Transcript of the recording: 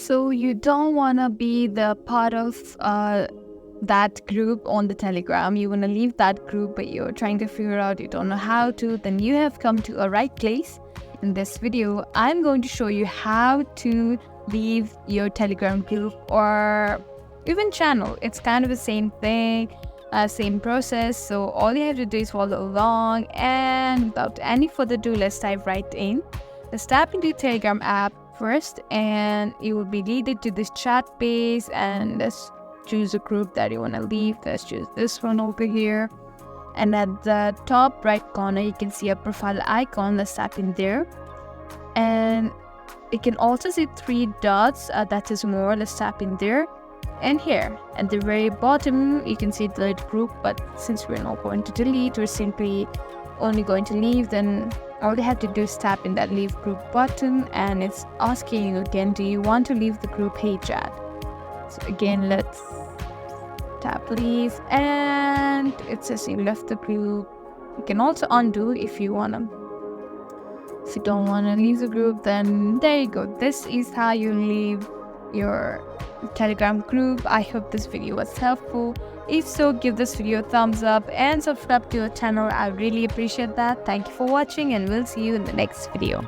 So you don't want to be the part of that group on the Telegram. You want to leave that group, but you're trying to figure out you don't know how to. Then you have come to a right place. In this video, I'm going to show you how to leave your Telegram group or even channel. It's kind of the same thing, same process. So all you have to do is follow along. And without any further ado, let's dive right in. Let's tap into the Telegram app first, and you will be leaded to this chat page, and let's choose a group that you want to leave. Let's choose this one over here, and at the top right corner you can see a profile icon. Let's tap in there, and you can also see 3 dots, that is more. Let's tap in there, and here at the very bottom you can see delete group, but since we're not going to delete, we're simply only going to leave, then all you have to do is tap in that leave group button, and it's asking you again, do you want to leave the group? Hey chat. So again, let's tap leave, and it says you left the group. You can also undo if you want to. If you don't want to leave the group, then there you go. This is how you leave your Telegram group. I hope this video was helpful. If so, give this video a thumbs up and subscribe to our channel. I really appreciate that. Thank you for watching, and we'll see you in the next video.